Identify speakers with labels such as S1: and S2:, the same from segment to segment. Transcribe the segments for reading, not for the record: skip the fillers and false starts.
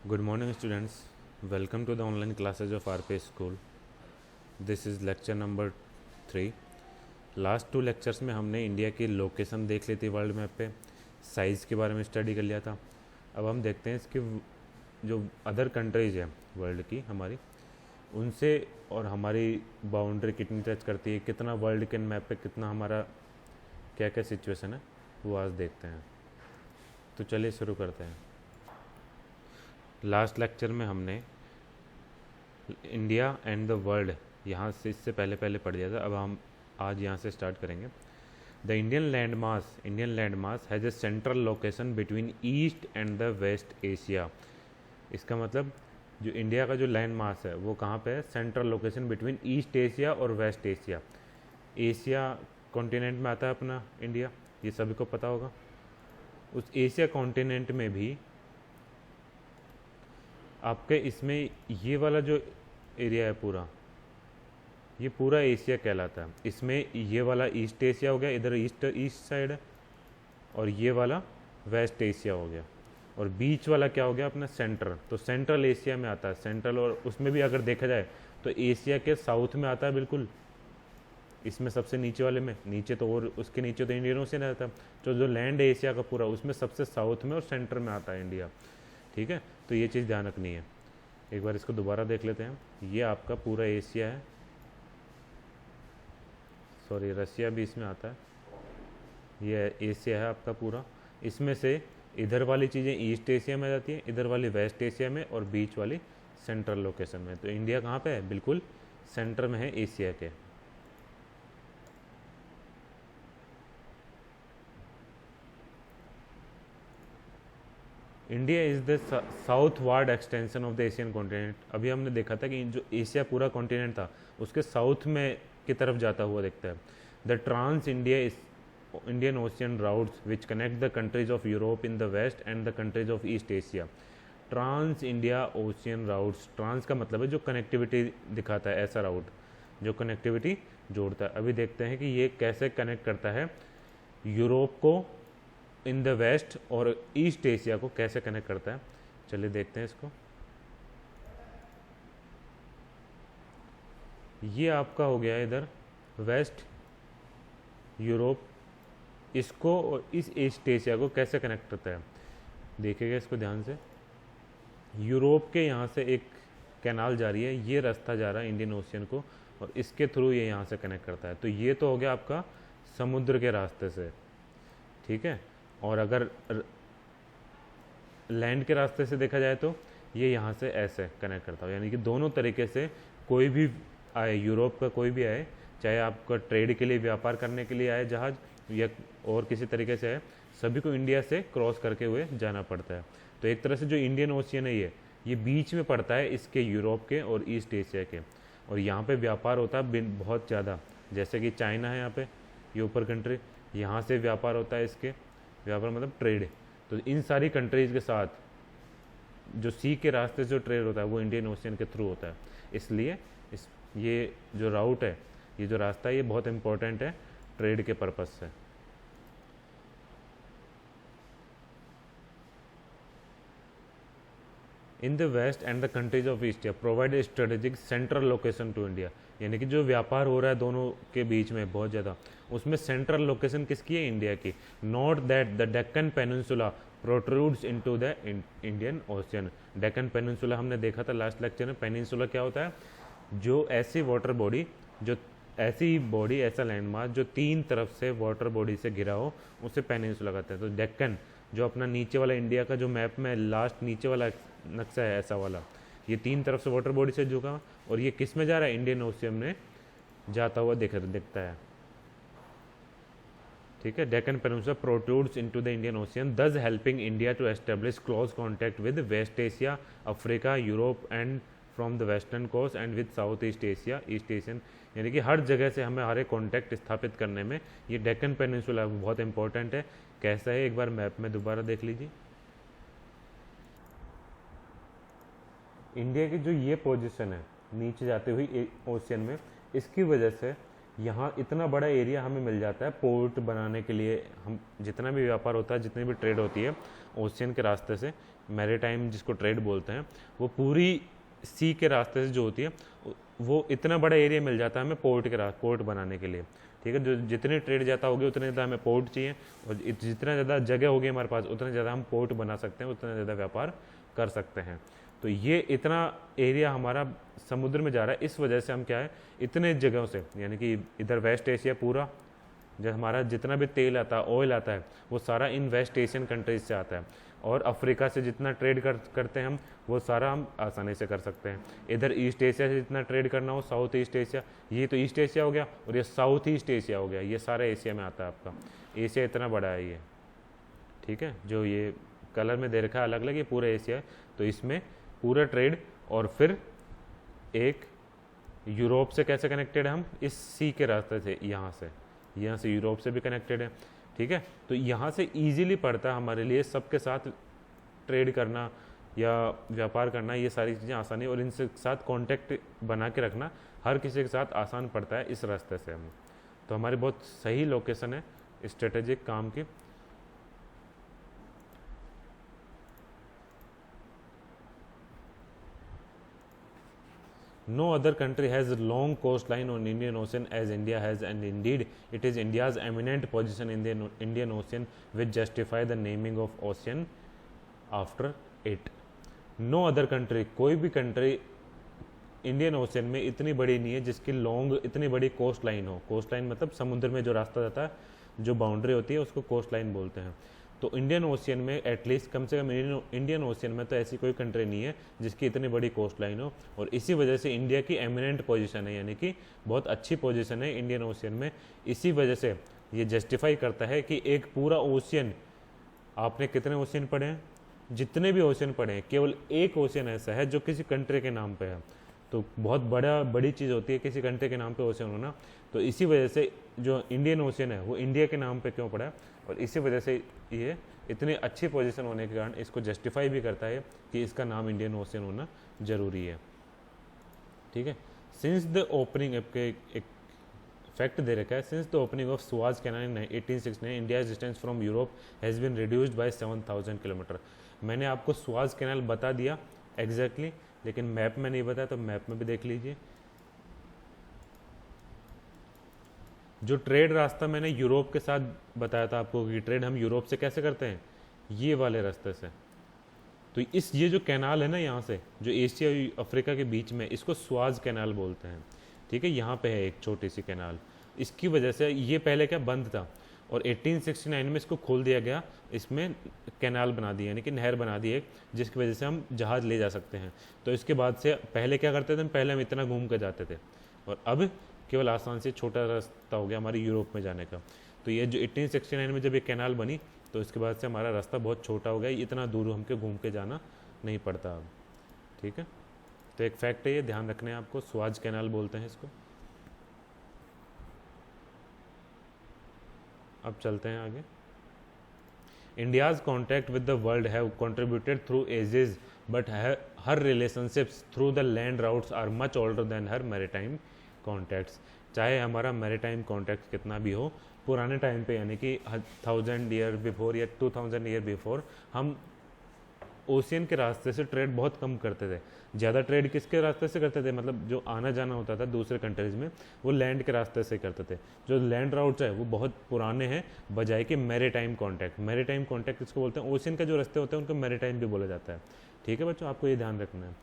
S1: Good morning, students. Welcome to the online classes of RP School. This is lecture number 3. Last 2 lectures में हमने India की location देख ली थी world map पे, size के बारे में स्टडी कर लिया था. अब हम देखते हैं इसके जो अदर कंट्रीज़ हैं वर्ल्ड की हमारी, उनसे और हमारी बाउंड्री कितनी टच करती है, कितना वर्ल्ड के मैप पे कितना हमारा क्या क्या सिचुएशन है वो आज देखते हैं. तो चलिए शुरू करते हैं. लास्ट लेक्चर में हमने इंडिया एंड द वर्ल्ड यहाँ से इससे पहले पढ़ लिया था. अब हम आज यहाँ से स्टार्ट करेंगे. The Indian land mass has a central location between East and the West Asia. इसका मतलब जो इंडिया का जो लैंड मास है वो कहाँ पे है? Central location between east Asia और वेस्ट एशिया. एशिया कॉन्टिनेंट में आता है अपना इंडिया, ये सभी को पता होगा. उस एशिया कॉन्टिनेंट में भी आपके इसमें ये वाला जो एरिया है पूरा, ये पूरा एशिया कहलाता है. इसमें ये वाला ईस्ट एशिया हो गया, इधर ईस्ट साइड है, और ये वाला वेस्ट एशिया हो गया, और बीच वाला क्या हो गया अपना सेंट्रल. तो सेंट्रल एशिया में आता है सेंट्रल, और उसमें भी अगर देखा जाए तो एशिया के साउथ में आता है बिल्कुल. इसमें सबसे नीचे वाले में, नीचे तो और उसके नीचे तो इंडियन ओशियन रहता है. तो जो लैंड है एशिया का पूरा, उसमें सबसे साउथ में और सेंटर में आता है इंडिया. ठीक है, तो ये चीज़ ध्यान रखनी है. एक बार इसको दोबारा देख लेते हैं. ये आपका पूरा एशिया है, सॉरी रसिया भी इसमें आता है. ये एशिया है आपका पूरा. इसमें से इधर वाली चीज़ें ईस्ट एशिया में जाती हैं, इधर वाली वेस्ट एशिया में, और बीच वाली सेंट्रल लोकेशन में. तो इंडिया कहाँ पे है? बिल्कुल सेंटर में है एशिया के. India is the south ward extension of the Asian continent. अभी हमने देखा था कि जो एशिया पूरा कॉन्टिनेंट था उसके साउथ में की तरफ जाता हुआ दिखता है. The trans Indian ocean routes which connect the countries of Europe in the West and the countries of East Asia. Trans India ocean routes, trans का मतलब है जो कनेक्टिविटी दिखाता है, ऐसा राउट जो कनेक्टिविटी जोड़ता है. अभी देखते हैं कि ये कैसे कनेक्ट करता है यूरोप को इन द वेस्ट, और ईस्ट एशिया को कैसे कनेक्ट करता है. चलिए देखते हैं इसको. ये आपका हो गया इधर वेस्ट यूरोप, इसको और इस ईस्ट एशिया को कैसे कनेक्ट करता है देखिएगा इसको ध्यान से. यूरोप के यहाँ से एक कैनाल जा रही है, ये रास्ता जा रहा है इंडियन ओशियन को, और इसके थ्रू ये यहाँ से कनेक्ट करता है. तो ये तो हो गया आपका समुद्र के रास्ते से. ठीक है, और अगर लैंड के रास्ते से देखा जाए तो ये यहाँ से ऐसे कनेक्ट करता है. यानी कि दोनों तरीके से कोई भी आए, यूरोप का कोई भी आए, चाहे आपका ट्रेड के लिए, व्यापार करने के लिए आए जहाज़, या और किसी तरीके से आए, सभी को इंडिया से क्रॉस करके हुए जाना पड़ता है. तो एक तरह से जो इंडियन ओशियन है ये बीच में पड़ता है इसके यूरोप के और ईस्ट एशिया के. और यहाँ पे व्यापार होता है बहुत ज़्यादा, जैसे कि चाइना है यहाँ पे, ये ऊपर कंट्री, यहाँ से व्यापार होता है इसके, व्यापार मतलब ट्रेड. तो इन सारी कंट्रीज़ के साथ जो सी के रास्ते से जो ट्रेड होता है वो इंडियन ओशियन के थ्रू होता है. इसलिए ये जो राउट है, ये जो रास्ता है, ये बहुत इंपॉर्टेंट है ट्रेड के पर्पज़ से. In the West and the countries of East provide a strategic central location to India. यानी कि जो व्यापार हो रहा है दोनों के बीच में बहुत ज़्यादा, उसमें सेंट्रल लोकेशन किसकी है? इंडिया की. Note that the Deccan peninsula protrudes into the Indian ocean. Deccan peninsula हमने देखा था लास्ट लेक्चर में. पेनिनसुला क्या होता है? जो ऐसी वाटर बॉडी, जो ऐसी बॉडी, ऐसा लैंडमार्क जो 3 तरफ से वाटर बॉडी से घिरा हो, उसे पेनिनसुला कहते हैं. तो डेक्कन जो अपना नीचे वाला इंडिया का जो मैप में लास्ट नीचे वाला नक्शा है, ऐसा वाला, ये 3 तरफ से वाटर बॉडी से झुका, और ये किस में जा रहा है? इंडियन ओशियन में जाता हुआ दिखता है. ठीक है, Deccan peninsula protrudes into the Indian Ocean, thus helping India to establish close contact with West Asia, Africa, Europe and from the western coast and with South East Asia, East Asian. यानी कि हर जगह से हमें हर एक कॉन्टैक्ट स्थापित करने में ये डेक्कन पेनिनसुला बहुत इंपॉर्टेंट है. कैसा है एक बार मैप में दोबारा देख लीजिए. इंडिया की जो ये पोजीशन है नीचे जाते हुई ओशियन में, इसकी वजह से यहाँ इतना बड़ा एरिया हमें मिल जाता है पोर्ट बनाने के लिए. हम जितना भी व्यापार होता है, जितनी भी ट्रेड होती है, ओशियन के रास्ते से, मैरीटाइम जिसको ट्रेड बोलते हैं, वो पूरी सी के रास्ते से जो होती है वो इतना बड़ा एरिया मिल जाता है हमें पोर्ट बनाने के लिए। ठीक है, जो जितनी ट्रेड जाता होगी उतने ज़्यादा हमें पोर्ट चाहिए, और जितना ज़्यादा जगह होगी हमारे पास उतना ज़्यादा हम पोर्ट बना सकते हैं, उतना ज़्यादा व्यापार कर सकते हैं। तो ये इतना एरिया हमारा समुद्र में जा रहा है, इस वजह से हम क्या है इतने जगहों से, यानी कि इधर वेस्ट एशिया पूरा, जो हमारा जितना भी तेल आता है, ऑयल आता है, वो सारा इन वेस्ट एशियन कंट्रीज से आता है, और अफ्रीका से जितना ट्रेड करते हैं हम, वो सारा हम आसानी से कर सकते हैं। इधर ईस्ट एशिया से जितना ट्रेड करना हो, साउथ ईस्ट एशिया, ये तो ईस्ट एशिया हो गया, और ये साउथ ईस्ट एशिया हो गया, ये सारा एशिया में आता है आपका। एशिया इतना बड़ा है ये, ठीक है, जो ये कलर में दे रखा है अलग अलग, ये पूरा एशिया है। तो इसमें पूरा ट्रेड, और फिर एक यूरोप से कैसे कनेक्टेड है हम, इस सी के रास्ते से, यहाँ से यूरोप से भी कनेक्टेड है। ठीक है, तो यहाँ से इजीली पड़ता है हमारे लिए सबके साथ ट्रेड करना या व्यापार करना, ये सारी चीज़ें आसानी, और इनसे साथ कांटेक्ट बना के रखना हर किसी के साथ आसान पड़ता है इस रास्ते से हमें। तो हमारी बहुत सही लोकेशन है स्ट्रेटेजिक काम की। No other country has a long coastline on Indian Ocean as India has, and indeed it is India's eminent position in the Indian Ocean which justify the naming of ocean after it. No other country, कोई भी country Indian ocean में इतनी बड़ी नहीं है जिसकी long इतनी बड़ी कोस्ट लाइन हो। कोस्ट लाइन मतलब समुद्र में जो रास्ता जाता है, जो बाउंड्री होती है उसको कोस्ट लाइन बोलते हैं। तो इंडियन ओशियन में एटलीस्ट कम से कम इंडियन ओशियन में तो ऐसी कोई कंट्री नहीं है जिसकी इतनी बड़ी कोस्ट लाइन हो, और इसी वजह से इंडिया की एमिनेंट पोजीशन है, यानी कि बहुत अच्छी पोजीशन है इंडियन ओशियन में। इसी वजह से ये जस्टिफाई करता है कि एक पूरा ओशियन, आपने कितने ओशियन पढ़े हैं, जितने भी ओशियन पढ़े हैं, केवल एक ओशियन ऐसा है जो किसी कंट्री के नाम पे है। तो बहुत बड़ी चीज़ होती है किसी कंट्री के नाम पे ओशियन होना। तो इसी वजह से जो इंडियन ओशियन है वो इंडिया के नाम पे क्यों पड़ा है, और इसी वजह से ये इतनी अच्छी पोजीशन होने के कारण इसको जस्टिफाई भी करता है कि इसका नाम इंडियन ओशियन होना ज़रूरी है। ठीक है, सिंस द ओपनिंग, एक फैक्ट दे रखा है, since the opening of Suez Canal in 1869 India's distance from Europe has been reduced by 7000 kilometre. मैंने आपको सुएज कैनाल बता दिया एग्जैक्टली, लेकिन मैप में नहीं बताया, तो मैप में भी देख लीजिए। जो ट्रेड रास्ता मैंने यूरोप के साथ बताया था आपको कि ट्रेड हम यूरोप से कैसे करते हैं, ये वाले रास्ते से। तो ये जो कैनाल है ना, यहाँ से जो एशिया और अफ्रीका के बीच में, इसको सुएज कैनाल बोलते हैं। ठीक है, यहाँ पे है एक छोटी सी कैनाल, इसकी वजह से ये पहले क्या बंद था, और 1869 में इसको खोल दिया गया, इसमें कैनाल बना दी, यानी कि नहर बना दी एक, जिसकी वजह से हम जहाज़ ले जा सकते हैं। तो इसके बाद से पहले क्या करते थे, पहले हम इतना घूम कर जाते थे, और अब केवल आसान से छोटा रास्ता हो गया हमारे यूरोप में जाने का। तो ये जो 1869 में जब ये कैनाल बनी, तो इसके बाद से हमारा रास्ता बहुत छोटा हो गया, इतना दूर हमको घूम के जाना नहीं पड़ता अब। ठीक है, तो एक फैक्ट है ये, ध्यान रखने हैं आपको, सुएज कैनाल बोलते हैं इसको। अब चलते हैं आगे। India's contact with the world have contributed through ages, but her relationships through the land routes are much older than her maritime contacts. चाहे हमारा मैरीटाइम कॉन्टैक्ट कितना भी हो, पुराने टाइम पे यानी कि 1000 ईयर बिफोर या 2000 ईयर बिफोर, हम ओशियन के रास्ते से ट्रेड बहुत कम करते थे। ज़्यादा ट्रेड किसके रास्ते से करते थे, मतलब जो आना जाना होता था दूसरे कंट्रीज़ में, वो लैंड के रास्ते से करते थे। जो लैंड राउट्स है वो बहुत पुराने हैं, बजाय कि मैरीटाइम कॉन्टैक्ट। मैरीटाइम कॉन्टैक्ट किसको बोलते हैं, ओशियन के जो रास्ते होते हैं उनको मैरीटाइम भी बोला जाता है। ठीक है बच्चों, आपको ये ध्यान रखना है।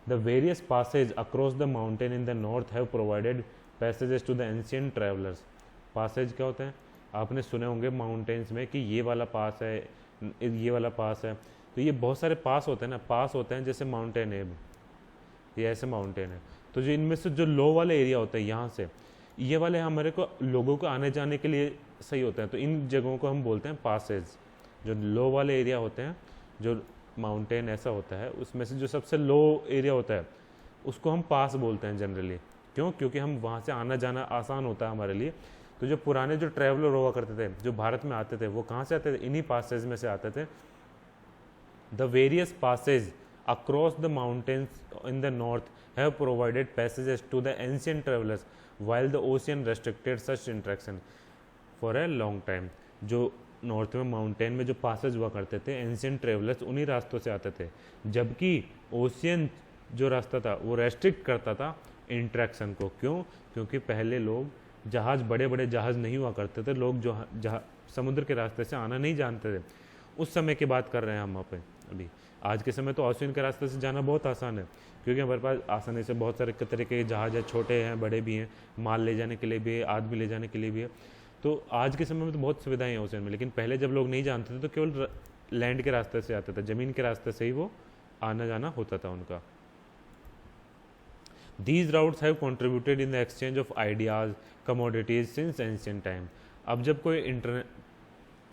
S1: The various passes across the mountain in the north have provided passages to the ancient travellers. Passes क्या होते हैं, आपने सुने होंगे माउंटेन्स में कि ये वाला पास है, ये वाला पास है। तो ये बहुत सारे पास होते हैं ना, पास होते हैं जैसे माउंटेन है, ये ऐसे माउंटेन है। तो जो इनमें से जो लो वाले एरिया होते हैं, यहाँ से ये वाले हमारे को लोगों को आने जाने के लिए सही होते हैं, तो इन जगहों को हम बोलते हैं पासेज। जो लो वाले एरिया होते हैं, जो माउंटेन ऐसा होता है, उसमें से जो सबसे लो एरिया होता है उसको हम पास बोलते हैं जनरली। क्यों, क्योंकि हम वहाँ से आना जाना आसान होता है हमारे लिए। तो जो पुराने जो ट्रैवलर हुआ करते थे, जो भारत में आते थे, वो कहाँ से आते थे, इन्हीं पासेज में से आते थे। The various passes across the mountains in the north have provided passages to the ancient travellers while the ocean restricted such interaction for a long time. जो नॉर्थ में माउंटेन में जो पासेज हुआ करते थे, एंशियंट ट्रेवलर्स उन्हीं रास्तों से आते थे, जबकि ओशियन जो रास्ता था वो रेस्ट्रिक्ट करता था इंट्रैक्शन को। क्यों? क्योंकि पहले लोग जहाज़, बड़े बड़े जहाज़ नहीं हुआ करते थे, लोग जो समुद्र के रास्ते से आना नहीं जानते थे। उस समय की बात कर रहे हैं हम वहाँ पे। अभी आज के समय तो ओशियन के रास्ते से जाना बहुत आसान है, क्योंकि हमारे पास आसानी से बहुत सारे तरीके के जहाज़ है, छोटे हैं, बड़े भी हैं, माल ले जाने के लिए भी है, आदमी ले जाने के लिए भी है। तो आज के समय में तो बहुत सुविधाएं हैं ओशियन में, लेकिन पहले जब लोग नहीं जानते थे तो केवल लैंड के रास्ते से आते थे, ज़मीन के रास्ते से ही वो आना जाना होता था उनका। These routes have contributed in the exchange of ideas, commodities since ancient time. अब जब कोई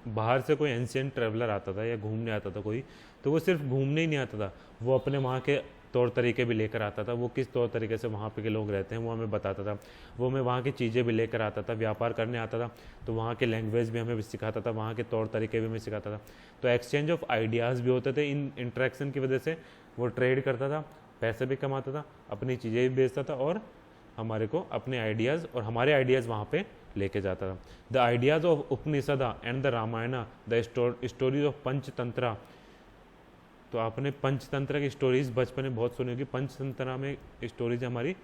S1: बाहर से कोई एंशियंट ट्रैवलर आता था या घूमने आता था कोई, तो वो सिर्फ घूमने ही नहीं आता था, वो अपने वहाँ के तौर तरीके भी लेकर आता था। वो किस तौर तरीके से वहाँ पे के लोग रहते हैं वो हमें बताता था, वो हमें वहाँ की चीज़ें भी लेकर आता था, व्यापार करने आता था तो वहाँ के लैंग्वेज भी हमें सिखाता था, वहाँ के तौर तरीके भी हमें सिखाता था। तो एक्सचेंज ऑफ आइडियाज़ भी होते थे। इन इंट्रैक्शन की वजह से वो ट्रेड करता था, पैसे भी कमाता था, अपनी चीज़ें भी बेचता था और हमारे को अपने आइडियाज़ और हमारे आइडियाज़ वहाँ पे लेके जाता था। The ideas of Upanishada and the Ramayana, the stories of Panchatantra. तो आपने पंचतंत्र की स्टोरीज बचपन में बहुत सुनी होगी। पंचतंत्रा में स्टोरीज हमारी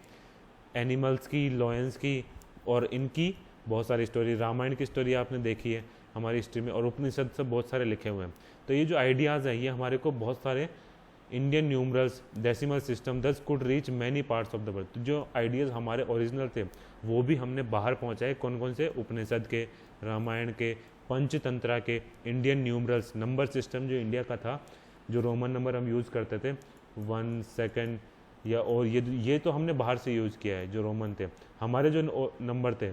S1: एनिमल्स की, लॉयंस की और इनकी बहुत सारी स्टोरी, रामायण की स्टोरी आपने देखी है हमारी हिस्ट्री में, और उपनिषद से बहुत सारे लिखे हुए हैं। तो ये जो आइडियाज़ है ये हमारे को बहुत सारे इंडियन न्यूमरल्स, डेसिमल सिस्टम दस could reach many parts of the world. तो जो आइडियाज़ हमारे ओरिजिनल थे वो भी हमने बाहर पहुंचाए। कौन कौन से? उपनिषद के, रामायण के, पंचतंत्रा के, इंडियन न्यूमरल्स, नंबर सिस्टम जो इंडिया का था, जो रोमन नंबर हम यूज़ करते थे 1 सेकंड या, और ये तो हमने बाहर से यूज़ किया है। जो रोमन थे, हमारे जो नंबर थे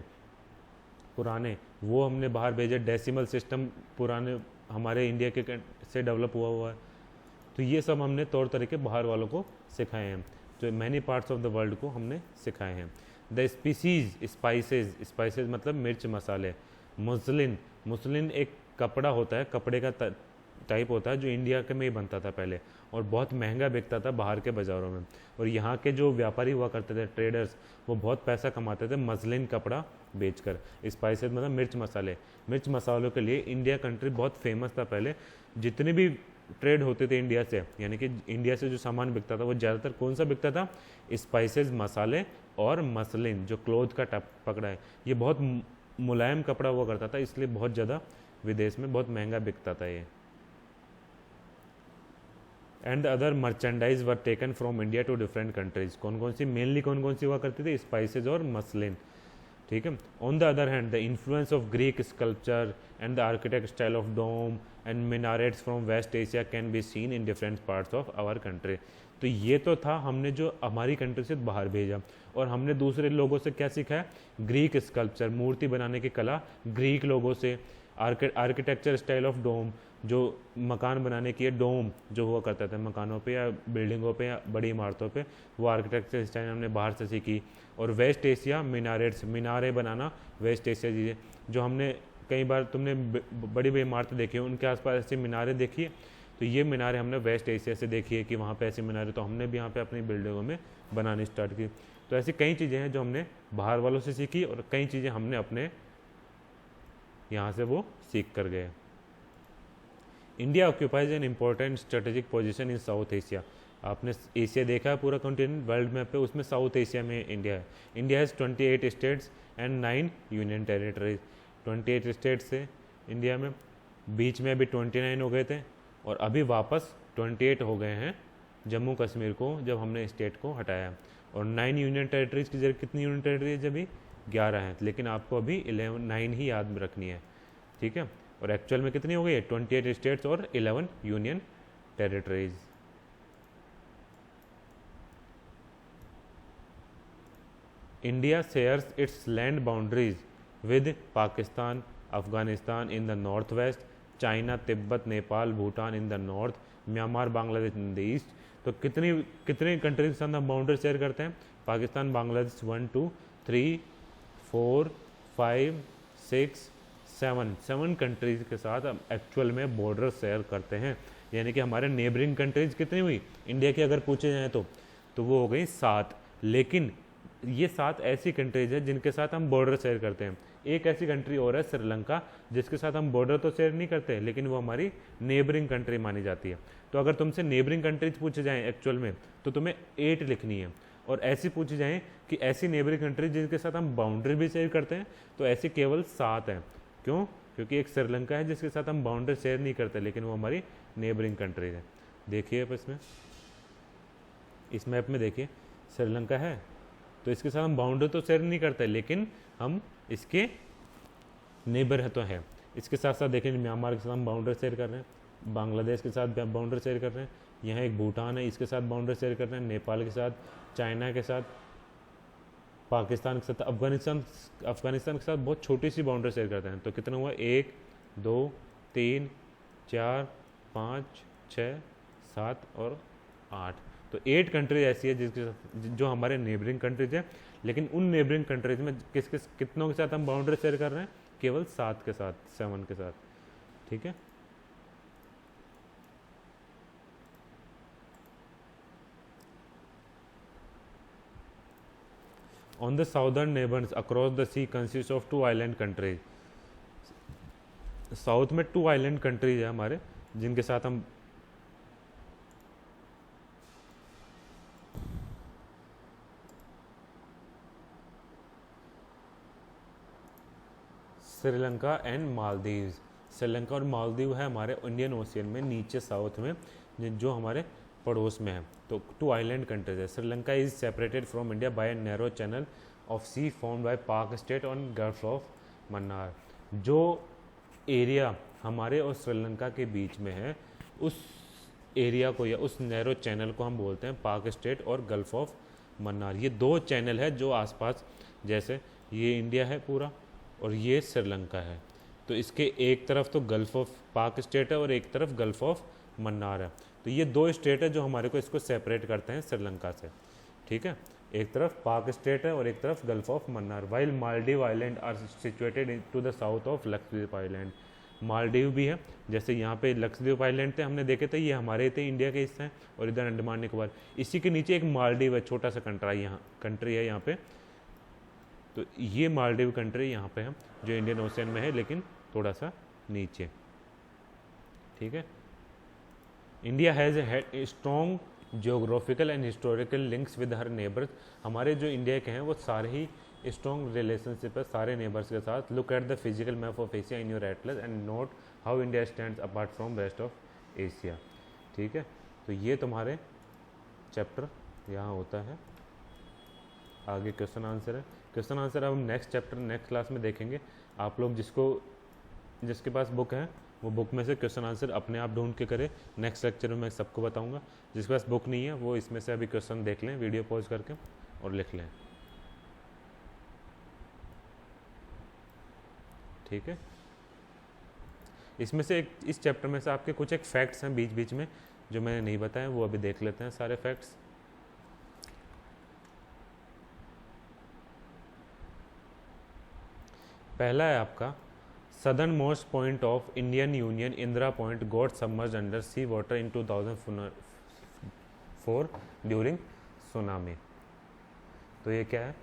S1: पुराने वो हमने बाहर भेजे। डेसिमल सिस्टम पुराने हमारे इंडिया के से डेवलप हुआ है। तो ये सब हमने तौर तरीके बाहर वालों को सिखाए हैं, जो many parts of the world को हमने सिखाए हैं। द स्पीसीज, स्पाइसेज मतलब मिर्च मसाले। मुस्लिन एक कपड़ा होता है, कपड़े का टाइप होता है जो इंडिया के में ही बनता था पहले और बहुत महंगा बिकता था बाहर के बाज़ारों में। और यहाँ के जो व्यापारी हुआ करते थे, ट्रेडर्स, वो बहुत पैसा कमाते थे मसलिन कपड़ा बेचकर। स्पाइसेस मतलब मिर्च मसाले। मिर्च मसालों के लिए इंडिया कंट्री बहुत फेमस था पहले। जितने भी ट्रेड होते थे इंडिया से, यानी कि इंडिया से जो सामान बिकता था वो ज़्यादातर कौन सा बिकता था? स्पाइसेस, मसाले और मसलिन, जो क्लोथ का पकड़ा है। ये बहुत मुलायम कपड़ा हुआ करता था, इसलिए बहुत ज़्यादा विदेश में बहुत महंगा बिकता था ये। And other merchandise were taken from India to different countries. कौन कौन सी? मेनली कौन कौन सी हुआ करती थी? स्पाइसेज और मसलिन। ठीक है। On the other hand the influence of Greek sculpture and the architect style of dome and minarets from West Asia can be seen in different parts of our country. तो ये तो था हमने जो हमारी कंट्री से बाहर भेजा, और हमने दूसरे लोगों से क्या सीखा है? ग्रीक स्कल्पचर, मूर्ति बनाने की कला ग्रीक लोगों से। आर्किटेक्चर स्टाइल ऑफ डोम, जो मकान बनाने की डोम जो हुआ करता था मकानों पे या बिल्डिंगों पे या बड़ी इमारतों पे, वो आर्किटेक्चर स्टाइल हमने बाहर से सीखी। और वेस्ट एशिया मिनारेट्स, मीनारे बनाना वेस्ट एशिया चीज़ें जो हमने कई बार तुमने बड़ी बड़ी इमारतें देखी हैं उनके आसपास ऐसी मीनारे देखी है, तो ये मीनारे हमने वेस्ट एशिया से देखी है कि वहाँ पे ऐसी मीनारे, तो हमने भी यहाँ पे अपनी बिल्डिंगों में बनानी स्टार्ट की। तो ऐसी कई चीज़ें हैं जो हमने बाहर वालों से सीखी और कई चीज़ें हमने अपने यहाँ से वो सीख कर गए। India occupies an important strategic position in south Asia. आपने एशिया देखा है पूरा कॉन्टिनेंट वर्ल्ड मैप पे, उसमें साउथ एशिया में इंडिया है। India has 28 states and 9 union territories. 28 states से इंडिया में, बीच में अभी 29 हो गए थे और अभी वापस 28 हो गए हैं जम्मू कश्मीर को जब हमने स्टेट को हटाया। और 9 यूनियन टेरिटरीज की जगह कितनी यूनियन टेरिटरीज अभी? 11 हैं, लेकिन आपको अभी 9 ही याद में रखनी है। ठीक है। और एक्चुअल में कितनी हो गई है? 28 स्टेट्स और 11 union territories. India shares it's land boundaries with Pakistan, Afghanistan in the north west, China, Tibet, Nepal, Bhutan in the north, Myanmar, Bangladesh in the east. तो कितने कंट्रीज के साथ हम बाउंड्री शेयर करते हैं? पाकिस्तान, बांग्लादेश 1 2 3 4 5 6 7 कंट्रीज के साथ हम एक्चुअल में बॉर्डर शेयर करते हैं। यानी कि हमारे नेबरिंग कंट्रीज कितनी हुई इंडिया की अगर पूछे जाएँ तो वो हो गई 7। लेकिन ये 7 ऐसी कंट्रीज है जिनके साथ हम बॉर्डर शेयर करते हैं। एक ऐसी कंट्री और है श्रीलंका, जिसके साथ हम बॉर्डर तो शेयर नहीं करते, लेकिन वो हमारी नेबरिंग कंट्री मानी जाती है। तो अगर तुमसे नेबरिंग कंट्रीज पूछे जाएँ एक्चुअल में, तो तुम्हें 8 लिखनी है, और ऐसी पूछी जाए कि ऐसी नेबरिंग कंट्रीज जिनके साथ हम बाउंड्री भी शेयर करते हैं, तो ऐसी केवल 7 हैं। क्यों? क्योंकि एक श्रीलंका है जिसके साथ हम बाउंड्री शेयर नहीं करते, लेकिन वो हमारी नेबरिंग कंट्रीज है। देखिए अब इसमें, इस मैप में देखिए, श्रीलंका है, तो इसके साथ हम बाउंड्री तो शेयर नहीं करते, लेकिन हम इसके नेबर है तो है। इसके साथ साथ देखें, म्यांमार के साथ हम बाउंड्री शेयर कर रहे हैं, बांग्लादेश के साथ बाउंड्री शेयर कर रहे हैं, यहाँ एक भूटान है, इसके साथ बाउंड्री शेयर कर रहे हैं, नेपाल के साथ, चाइना के साथ, पाकिस्तान के साथ, अफगानिस्तान के साथ बहुत छोटी सी बाउंड्री शेयर करते हैं। तो कितना हुआ? 1 2 3 4 5 6 7 और 8। तो 8 कंट्रीज ऐसी है जिसके जो हमारे नेबरिंग कंट्रीज है, लेकिन उन नेबरिंग कंट्रीज में कितनों के साथ हम बाउंड्री शेयर कर रहे हैं? केवल 7 के साथ, 7 के साथ। ठीक है, on the southern neighbors across the sea consists of 2 island countries। South में 2 आइलैंड कंट्रीज है हमारे, जिनके साथ हम श्रीलंका एंड मालदीव्स। श्रीलंका और मालदीव है हमारे इंडियन ओशियन में नीचे साउथ में, जो हमारे पड़ोस में है। तो 2 आइलैंड कंट्रीज है। Sri Lanka is separated from India by a narrow channel of sea formed by Palk strait on gulf of Mannar. जो एरिया हमारे और श्रीलंका के बीच में है, उस एरिया को या उस नैरो चैनल को हम बोलते हैं पाक स्टेट और गल्फ ऑफ मन्नार। ये 2 चैनल है जो आसपास, जैसे ये इंडिया है पूरा और ये श्रीलंका है, तो इसके एक तरफ तो गल्फ ऑफ पाक स्टेट है और एक तरफ गल्फ ऑफ मन्नार है। तो ये 2 स्टेट है जो हमारे को इसको सेपरेट करते हैं श्रीलंका से। ठीक है, एक तरफ पाक स्टेट है और एक तरफ Gulf of Mannar. While Maldive island are situated to the south of Lakshadweep island. Maldive भी है, जैसे यहाँ पे लक्षद्वीप आइलैंड थे, हमने देखे थे, ये हमारे थे, इंडिया के हिस्से हैं, और इधर अंडमान निकोबार। इसी के नीचे एक मालदीव है, छोटा सा कंट्री है यहाँ पे। तो ये मालदीव कंट्री यहाँ पे है, जो इंडियन ओशियन में है, लेकिन थोड़ा सा नीचे। ठीक है, India has a strong geographical and historical links with her neighbours. हमारे जो इंडिया के हैं वो सारे ही स्ट्रॉन्ग रिलेशनशिप है सारे नेबर्स के साथ। Look at the physical map of Asia in your Atlas and note how India stands apart from rest of Asia. ठीक है, तो ये तुम्हारे चैप्टर यहाँ होता है। आगे क्वेश्चन आंसर है। क्वेश्चन आंसर अब हम नेक्स्ट चैप्टर नेक्स्ट क्लास में देखेंगे। आप लोग जिसके पास बुक है वो बुक में से क्वेश्चन आंसर अपने आप ढूंढ के करें। नेक्स्ट लेक्चर में मैं सबको बताऊंगा। जिसके पास बुक नहीं है वो इसमें से अभी क्वेश्चन देख लें, वीडियो पॉज करके, और लिख लें। ठीक है, इसमें से इस चैप्टर में से आपके कुछ एक फैक्ट्स हैं बीच बीच में जो मैंने नहीं बताए, वो अभी देख लेते हैं सारे फैक्ट्स। पहला है आपका, southernmost point of Indian union Indira point got submerged under sea water in 2004 during tsunami. तो ये क्या है?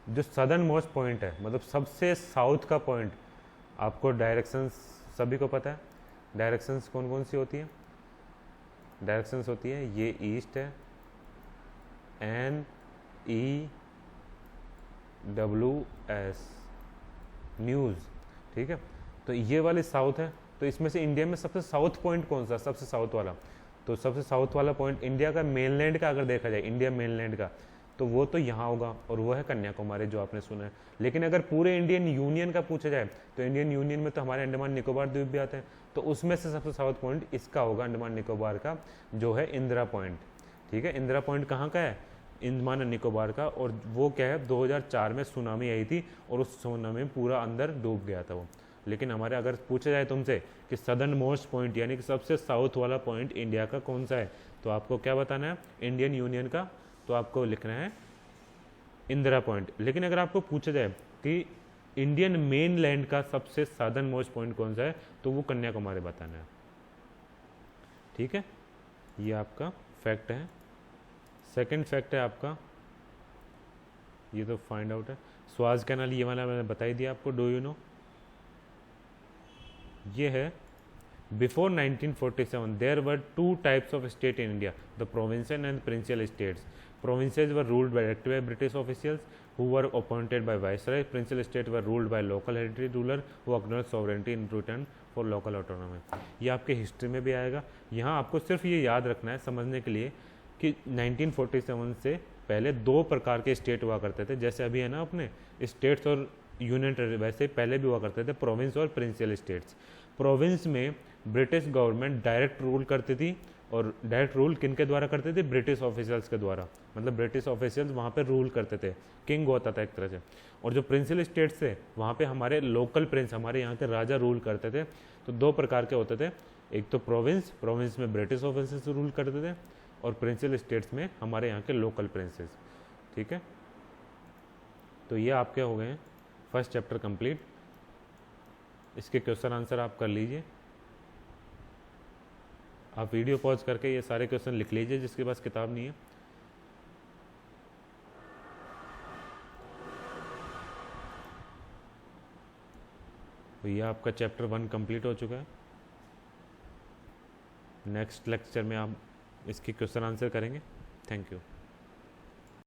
S1: जो सदर्न मोस्ट पॉइंट है, मतलब सबसे साउथ का पॉइंट। आपको डायरेक्शंस सभी को पता है, डायरेक्शंस कौन कौन सी होती है? डायरेक्शंस होती है, ये ईस्ट है, NEWS न्यूज़। ठीक है, तो ये वाली साउथ है। तो इसमें से इंडिया में सबसे साउथ पॉइंट कौन सा? सबसे साउथ वाला। तो सबसे साउथ वाला पॉइंट इंडिया का मेनलैंड का अगर देखा जाए, इंडिया मेनलैंड का, तो वो तो यहाँ होगा, और वो है कन्याकुमारी जो आपने सुना है। लेकिन अगर पूरे इंडियन यूनियन का पूछा जाए तो इंडियन यूनियन में तो हमारे अंडमान निकोबार द्वीप भी आते हैं। तो उसमें से सबसे साउथ पॉइंट इसका होगा, अंडमान निकोबार का, जो है इंदिरा पॉइंट। ठीक है, इंदिरा पॉइंट कहाँ का है? अंडमान निकोबार का। और वो क्या है, 2004 में सुनामी आई थी और उस सुनामी में पूरा अंदर डूब गया था वो। लेकिन हमारे अगर पूछा जाए तुमसे कि सदर्न मोस्ट पॉइंट यानी कि सबसे साउथ वाला पॉइंट इंडिया का कौन सा है, तो आपको क्या बताना है? इंडियन यूनियन का। तो आपको लिखना है इंदिरा पॉइंट। लेकिन अगर आपको पूछा जाए कि इंडियन मेन लैंड का सबसे सदर्न मोस्ट पॉइंट कौन सा है, तो वो कन्याकुमारी बताना है। ठीक है, ये आपका फैक्ट है। सेकंड फैक्ट है आपका, ये तो फाइंड आउट है। स्वाज कैनाल ये वाला मैंने बता ही दिया आपको, डू यू नो। ये है before 1947 there were two types of state in India, the provincial and princely states. Provinces were ruled directly by British officials who were appointed by Viceroy. Provincial states were ruled by local hereditary ruler who acknowledged sovereignty in return for local autonomy. ये आपके history में भी आएगा। यहाँ आपको सिर्फ ये याद रखना है समझने के लिए कि 1947 से पहले दो प्रकार के स्टेट हुआ करते थे। जैसे अभी है ना अपने स्टेट्स और यूनियन टेरिटरी, वैसे पहले भी हुआ करते थे प्रोविंस और प्रिंसियल स्टेट्स। प्रोविंस में ब्रिटिश गवर्नमेंट डायरेक्ट रूल करती थी, और डायरेक्ट रूल किन के द्वारा करते थे? ब्रिटिश ऑफिशियल्स के द्वारा। मतलब ब्रिटिश ऑफिशियल्स वहाँ पे रूल करते थे, किंग होता था एक तरह से। और जो प्रिंसियल स्टेट्स थे वहाँ पे हमारे लोकल प्रिंस, हमारे यहाँ के राजा रूल करते थे। तो दो प्रकार के होते थे, एक तो प्रोविंस में ब्रिटिश ऑफिसर्स रूल करते थे, और प्रिंसियल स्टेट्स में हमारे यहाँ के लोकल प्रिंसेस। ठीक है, तो ये आपके हो गए हैं फर्स्ट चैप्टर कंप्लीट। इसके क्वेश्चन आंसर आप कर लीजिए। आप वीडियो पॉज करके ये सारे क्वेश्चन लिख लीजिए जिसके पास किताब नहीं है। तो ये आपका चैप्टर 1 कंप्लीट हो चुका है। नेक्स्ट लेक्चर में आप इसके क्वेश्चन आंसर करेंगे। Thank you.